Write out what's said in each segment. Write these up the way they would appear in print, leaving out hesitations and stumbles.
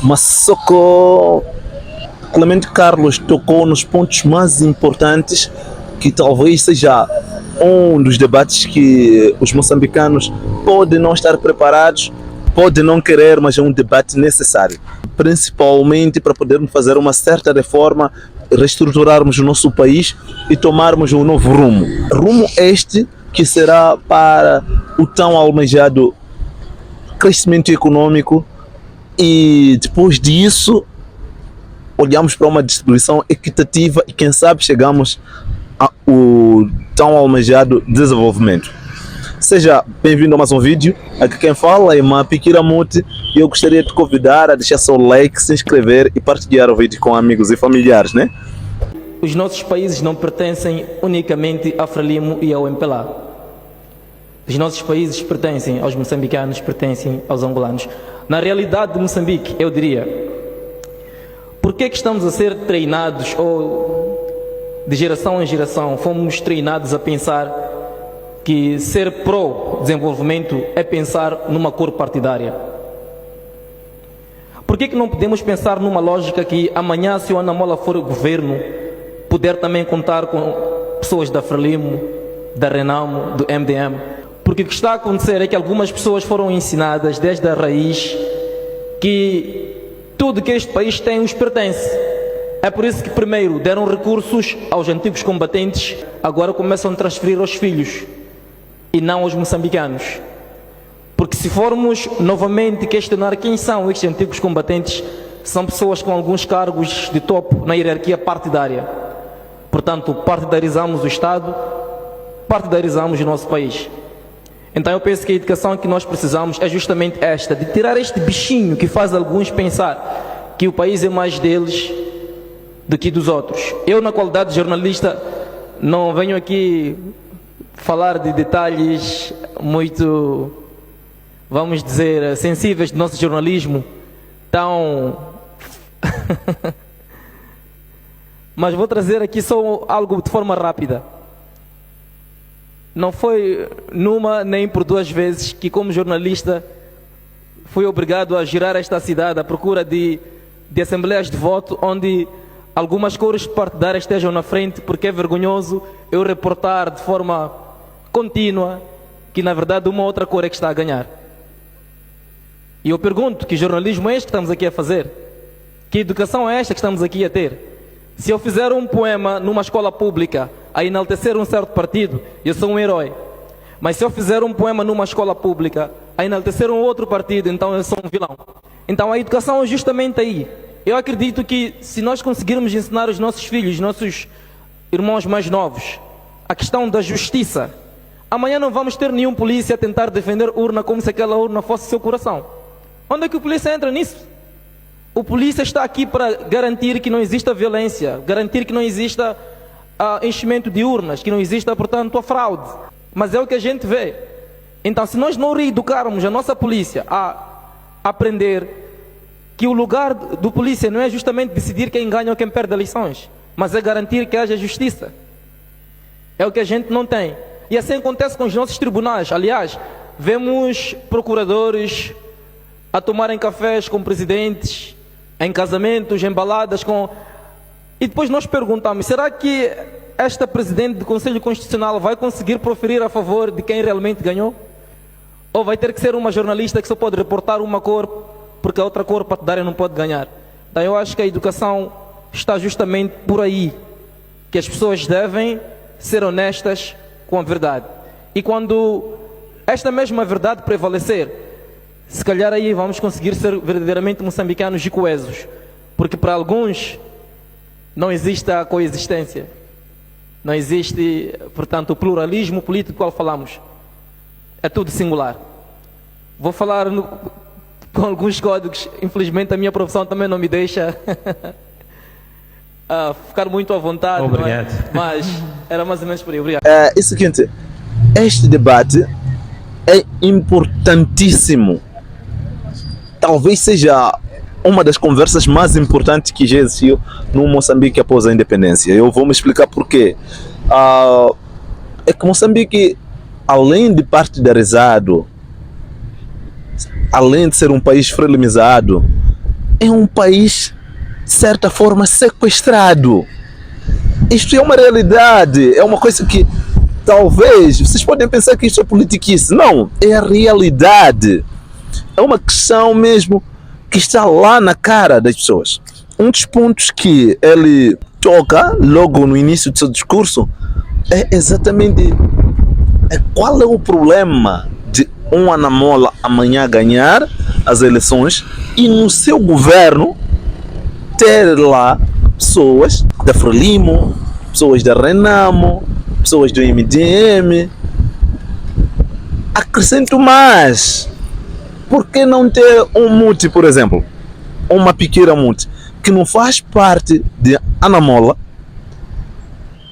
Mas só que Clemente Carlos tocou nos pontos mais importantes, que talvez seja um dos debates que os moçambicanos podem não estar preparados, podem não querer, mas é um debate necessário, principalmente para podermos fazer uma certa reforma, reestruturarmos o nosso país e tomarmos um novo rumo. Rumo este que será para o tão almejado crescimento econômico, e depois disso olhamos para uma distribuição equitativa e quem sabe chegamos ao tão almejado desenvolvimento. Seja bem-vindo a mais um vídeo. Aqui quem fala é Mapi Kiramuti e eu gostaria de te convidar a deixar seu like, se inscrever e partilhar o vídeo com amigos e familiares, né? Os nossos países não pertencem unicamente a Frelimo e ao MPLA. Os nossos países pertencem aos moçambicanos, pertencem aos angolanos. Na realidade de Moçambique, eu diria, por que estamos a ser treinados, ou de geração em geração, fomos treinados a pensar que ser pró-desenvolvimento é pensar numa cor partidária? Por que não podemos pensar numa lógica que amanhã, se o Ana Mola for o governo, puder também contar com pessoas da Frelimo, da Renamo, do MDM? Porque o que está a acontecer é que algumas pessoas foram ensinadas desde a raiz que tudo que este país tem os pertence. É por isso que primeiro deram recursos aos antigos combatentes, agora começam a transferir aos filhos e não aos moçambicanos. Porque se formos novamente questionar quem são estes antigos combatentes, são pessoas com alguns cargos de topo na hierarquia partidária. Portanto, partidarizamos o Estado, partidarizamos o nosso país. Então eu penso que a educação que nós precisamos é justamente esta, de tirar este bichinho que faz alguns pensar que o país é mais deles do que dos outros. Eu, na qualidade de jornalista, não venho aqui falar de detalhes muito, vamos dizer, sensíveis do nosso jornalismo, tão... Mas vou trazer aqui só algo de forma rápida. Não foi numa nem por duas vezes que, como jornalista, fui obrigado a girar esta cidade à procura de assembleias de voto onde algumas cores partidárias estejam na frente, porque é vergonhoso eu reportar de forma contínua que, na verdade, uma outra cor é que está a ganhar. E eu pergunto, que jornalismo é este que estamos aqui a fazer? Que educação é esta que estamos aqui a ter? Se eu fizer um poema numa escola pública a enaltecer um certo partido, eu sou um herói. Mas se eu fizer um poema numa escola pública a enaltecer um outro partido, então eu sou um vilão. Então a educação é justamente aí. Eu acredito que se nós conseguirmos ensinar os nossos filhos, nossos irmãos mais novos, a questão da justiça, amanhã não vamos ter nenhum polícia a tentar defender urna como se aquela urna fosse seu coração. Onde é que o polícia entra nisso? O polícia está aqui para garantir que não exista violência, garantir que não exista enchimento de urnas, que não exista, portanto, a fraude. Mas é o que a gente vê. Então, se nós não reeducarmos a nossa polícia a aprender que o lugar do polícia não é justamente decidir quem ganha ou quem perde eleições, mas é garantir que haja justiça. É o que a gente não tem. E assim acontece com os nossos tribunais. Aliás, vemos procuradores a tomarem cafés com presidentes, em casamentos, em baladas com... E depois nós perguntamos, será que esta presidente do Conselho Constitucional vai conseguir proferir a favor de quem realmente ganhou? Ou vai ter que ser uma jornalista que só pode reportar uma cor, porque a outra cor partidária não pode ganhar? Então eu acho que a educação está justamente por aí, que as pessoas devem ser honestas com a verdade. E quando esta mesma verdade prevalecer, se calhar aí vamos conseguir ser verdadeiramente moçambicanos e coesos, porque para alguns não existe a coexistência, não existe, portanto, o pluralismo político do qual falamos, é tudo singular. Vou falar com alguns códigos, infelizmente a minha profissão também não me deixa ficar muito à vontade. Obrigado. Mas era mais ou menos por aí. Obrigado. É o seguinte, este debate é importantíssimo. Talvez seja uma das conversas mais importantes que já existiu no Moçambique após a independência. Eu vou me explicar porquê. É que Moçambique, além de partidarizado, além de ser um país frelimizado, é um país, de certa forma, sequestrado. Isto é uma realidade, é uma coisa que talvez vocês podem pensar que isto é politiquice. Não, é a realidade. É uma questão mesmo que está lá na cara das pessoas. Um dos pontos que ele toca logo no início do seu discurso é exatamente qual é o problema de um Anamola amanhã ganhar as eleições e no seu governo ter lá pessoas da Frelimo, pessoas da Renamo, pessoas do MDM. Acrescento mais. Por que não ter um Muti, por exemplo? Uma Piqueira Muti, que não faz parte de Anamola,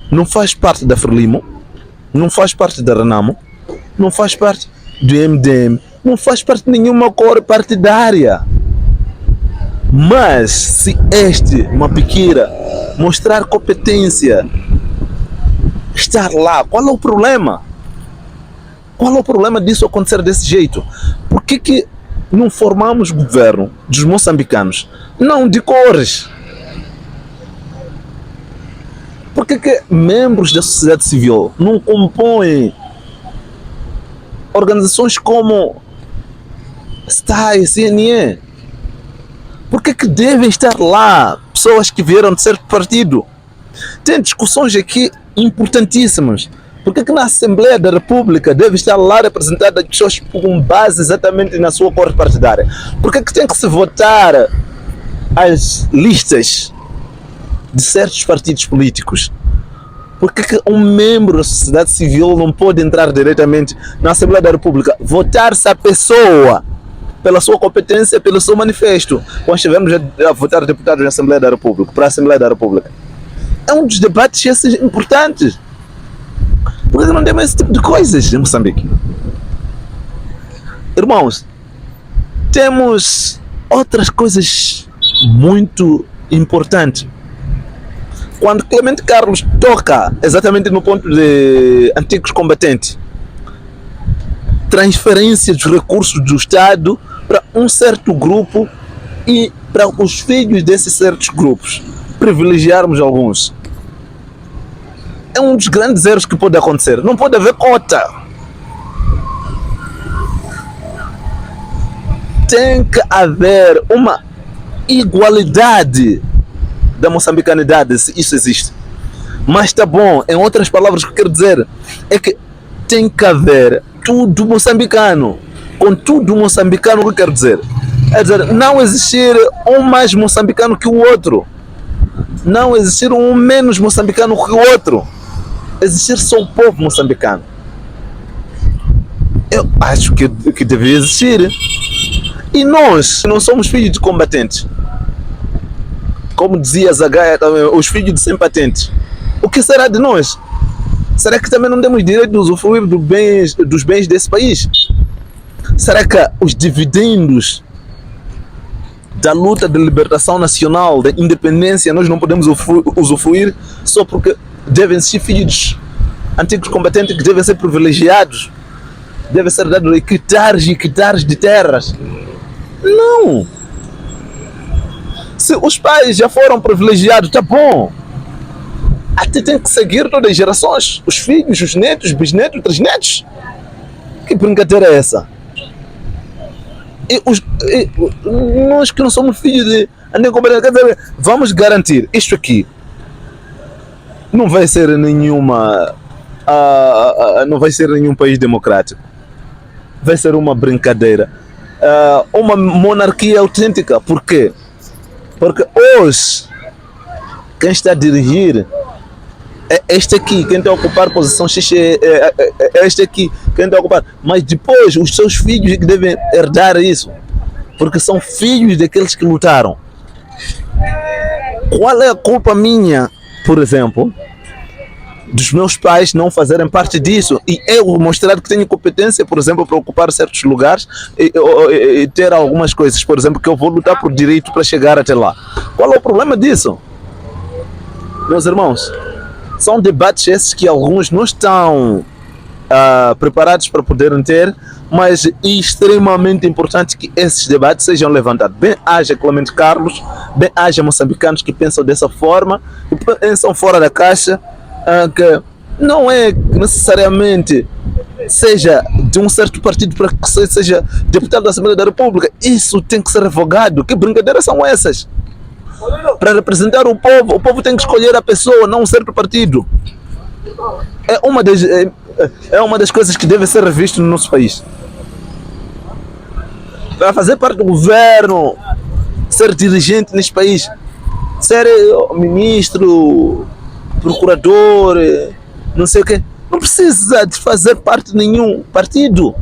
não faz parte da Frelimo, não faz parte da Renamo, não faz parte do MDM, não faz parte de nenhuma cor partidária. Mas se uma Piqueira mostrar competência, estar lá, qual é o problema? Qual é o problema disso acontecer desse jeito? Por que não formamos governo dos moçambicanos? Não de cores. Por que membros da sociedade civil não compõem organizações como STAI, CNE? Por que devem estar lá pessoas que vieram de certo partido? Tem discussões aqui importantíssimas. Por que na Assembleia da República deve estar lá representada pessoas com base exatamente na sua cor partidária? Por que tem que se votar as listas de certos partidos políticos? Por que um membro da sociedade civil não pode entrar diretamente na Assembleia da República, votar-se a pessoa pela sua competência, pelo seu manifesto, quando estivermos a votar deputados na Assembleia da República, para a Assembleia da República? É um dos debates esses importantes. Por que não temos esse tipo de coisas em Moçambique? Irmãos, temos outras coisas muito importantes. Quando Clemente Carlos toca exatamente no ponto de antigos combatentes, transferência dos recursos do Estado para um certo grupo e para os filhos desses certos grupos, privilegiarmos alguns. É um dos grandes erros que pode acontecer. Não pode haver cota. Tem que haver uma igualdade da moçambicanidade, se isso existe. Mas tá bom, em outras palavras, o que eu quero dizer é que tem que haver tudo moçambicano. Com tudo moçambicano, o que eu quero dizer? É dizer, não existir um mais moçambicano que o outro. Não existir um menos moçambicano que o outro. Existir só o povo moçambicano. Eu acho que deve existir. E nós não somos filhos de combatentes. Como dizia Zagaia também, os filhos de sem patentes. O que será de nós? Será que também não temos direito de usufruir dos bens desse país? Será que os dividendos da luta de libertação nacional, da independência, nós não podemos usufruir só porque devem ser filhos antigos combatentes que devem ser privilegiados? Devem ser dados hectares e hectares de terras? Não! Se os pais já foram privilegiados, tá bom. Até tem que seguir todas as gerações. Os filhos, os netos, bisnetos, trisnetos. Que brincadeira é essa? Nós que não somos filhos de antigos combatentes, quer dizer, vamos garantir isto aqui. Não vai ser nenhuma... não vai ser nenhum país democrático. Vai ser uma brincadeira. Uma monarquia autêntica. Por quê? Porque hoje quem está a dirigir é este aqui, quem está a ocupar posição X é este aqui, quem está a ocupar. Mas depois os seus filhos que devem herdar isso, porque são filhos daqueles que lutaram. Qual é a culpa minha, por exemplo, dos meus pais não fazerem parte disso e eu mostrar que tenho competência, por exemplo, para ocupar certos lugares e ter algumas coisas, por exemplo, que eu vou lutar por direito para chegar até lá? Qual é o problema disso? Meus irmãos, são debates esses que alguns não estão preparados para poderem ter, mas é extremamente importante que esses debates sejam levantados. Bem haja Clemente Carlos, bem haja moçambicanos que pensam dessa forma, que pensam fora da caixa, que não é necessariamente seja de um certo partido para que seja deputado da Assembleia da República. Isso tem que ser revogado. Que brincadeiras são essas? Para representar o povo tem que escolher a pessoa, não um certo partido. É uma das coisas que deve ser revista no nosso país. Para fazer parte do governo, ser dirigente neste país, ser ministro, procurador, não sei o quê, não precisa de fazer parte de nenhum partido.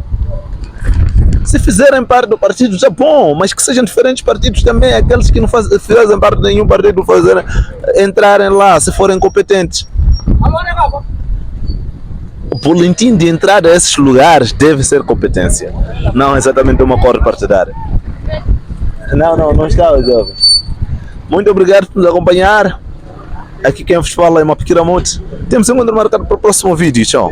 Se fizerem parte do partido, já bom, mas que sejam diferentes partidos também. Aqueles que não fazem parte de nenhum partido, entrarem lá, se forem competentes. O boletim de entrada a esses lugares deve ser competência, não exatamente uma cor partidária. Não está, jovens. Muito obrigado por nos acompanhar. Aqui quem vos fala é uma pequena monte. Temos um encontro marcado para o próximo vídeo. Tchau.